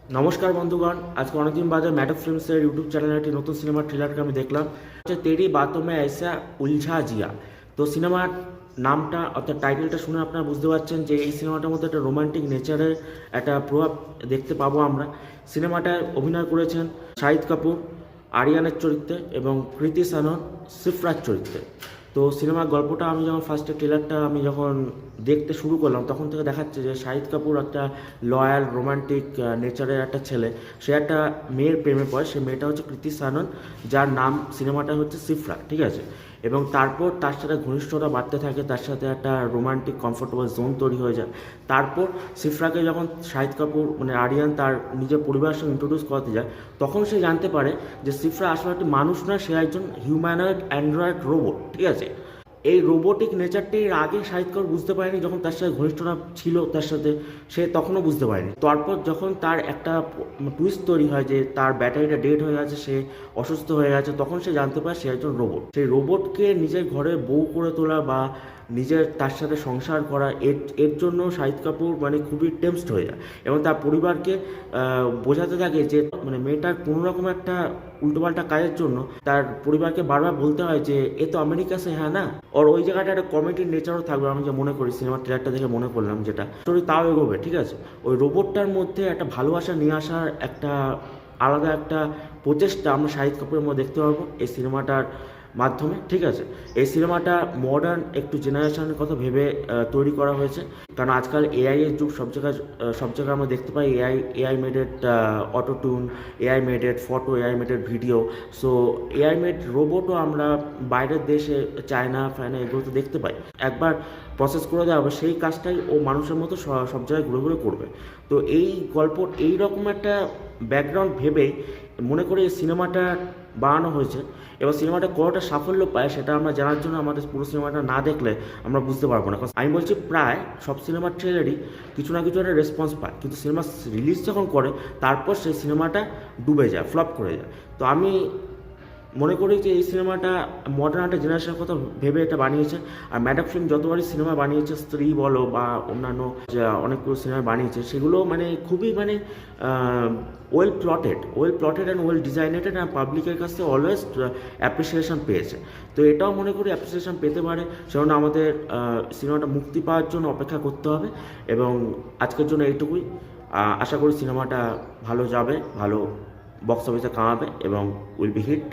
নমস্কার বন্ধুগণ, আজকে অনেকদিন বাদে ম্যাডক ফিল্মসের ইউটিউব চ্যানেলে একটি নতুন সিনেমার ট্রেলারকে আমি দেখলাম, হচ্ছে তেরি বাতোं में ऐसा উলঝা জিয়া। তো সিনেমার নামটা অর্থাৎ টাইটেলটা শুনে আপনারা বুঝতে পারছেন যে এই সিনেমাটার মধ্যে একটা রোমান্টিক নেচারের একটা প্রভাব দেখতে পাবো আমরা। সিনেমাটায় অভিনয় করেছেন শাহিদ কাপুর আরিয়ানের চরিত্রে এবং কৃতি সানন সিফরাজ চরিত্রে। তো সিনেমার গল্পটা আমি যখন ফার্স্টে ট্রেলারটা আমি যখন দেখতে শুরু করলাম, তখন থেকে দেখাচ্ছে যে শাহিদ কাপুর একটা লয়াল রোমান্টিক নেচারের একটা ছেলে। সে একটা মেয়ের প্রেমে পড়ে, সে মেয়েটা হচ্ছে কৃতি সানন, যার নাম সিনেমাটা হচ্ছে সিফরা, ঠিক আছে। এবং তারপর তার সাথে ঘনিষ্ঠতা বাড়তে থাকে, তার সাথে একটা রোমান্টিক কমফোর্টেবল জোন তৈরি হয়ে যায়। তারপর সিফরাকে যখন শাহিদ কাপুর মানে আরিয়ান তার নিজের পরিবারের সঙ্গে ইন্ট্রোডিউস করাতে যায়, তখন সে জানতে পারে যে সিফরা আসলে একটি মানুষ নয়, সে একজন হিউম্যানয়েড অ্যান্ড্রয়েড রোবট, ঠিক আছে। এই রোবোটিক নেচারটি এর আগে শাহিদ কাপুর বুঝতে পারেনি, যখন তার সাথে ঘনিষ্ঠতা ছিল তার সাথে, সে তখনও বুঝতে পারেনি। তারপর যখন তার একটা টুইস্ট তৈরি হয় যে তার ব্যাটারিটা ডেড হয়ে গেছে, সে অসুস্থ হয়ে গেছে, তখন সে জানতে পারে সে একজন রোবট। সেই রোবটকে নিজের ঘরে বউ করে তোলা বা নিজের তার সাথে সংসার করা, এর জন্য শাহিদ কাপুর মানে খুবই টেমসড হয়ে যায় এবং তার পরিবারকে বোঝাতে থাকে যে মানে মেয়েটার কোনো রকম একটা উল্টোপাল্টা কাজের জন্য তার পরিবারকে বারবার বলতে হয় যে এ তো আমেরিকা সে হ্যাঁ না। আর ওই জায়গাটা একটা কমেডির নেচারও থাকবে, আমি যে মনে করি সিনেমার ট্রেলারটা দেখে মনে করলাম, যেটা স্টোরি তাও এগোবে, ঠিক আছে। ওই রোবটটার মধ্যে একটা ভালোবাসা নিয়ে আসার একটা আলাদা একটা প্রচেষ্টা আমরা শাহিদ কাপুরের মধ্যে দেখতে পারবো এই সিনেমাটার মাধ্যমে, ঠিক আছে। এই সিনেমাটা মডার্ন একটু জেনারেশনের কথা ভেবে তৈরি করা হয়েছে, কারণ আজকাল এআই এর যুগ। সব জায়গায় আমরা দেখতে পাই AI maded auto tune, AI maded photo, AI maded video. So AI made রোবটও আমরা বাইরের দেশে চায়না ফায়না এগুলোতে দেখতে পাই। একবার প্রসেস করে দেওয়া হবে, সেই কাজটাই ও মানুষের মতো সব জায়গায় ঘুরে ঘুরে করবে। তো এই গল্প এই রকম একটা ব্যাকগ্রাউন্ড ভেবেই মনে করি এই সিনেমাটা বানানো হয়েছে। এবার সিনেমাটা কতটা সাফল্য পায় সেটা আমরা জানার জন্য আমাদের পুরো সিনেমাটা না দেখলে আমরা বুঝতে পারবো না। কারণ আমি বলছি প্রায় সব সিনেমার ট্রেলারই কিছু না কিছু একটা রেসপন্স পায়, কিন্তু সিনেমা রিলিজ যখন করে তারপর সেই সিনেমাটা ডুবে যায়, ফ্লপ করে যায়। তো আমি মনে করি যে এই সিনেমাটা মডার্ন একটা জেনারেশনের কথা ভেবে এটা বানিয়েছে। আর ম্যাডক ফিল্ম যতবারই সিনেমা বানিয়েছে, স্ত্রী বলো বা অন্যান্য যে অনেকগুলো সিনেমা বানিয়েছে, সেগুলো মানে খুবই মানে well plotted and well designated, আর পাবলিকের কাছ থেকে অলওয়েজ অ্যাপ্রিসিয়েশন পেয়েছে। তো এটাও মনে করি অ্যাপ্রিসিয়েশন পেতে পারে, সেজন্য আমাদের সিনেমাটা মুক্তি পাওয়ার জন্য অপেক্ষা করতে হবে। এবং আজকের জন্য এইটুকুই। আশা করি সিনেমাটা ভালো যাবে, ভালো বক্স অফিসে কামাবে এবং উইল বি হিট।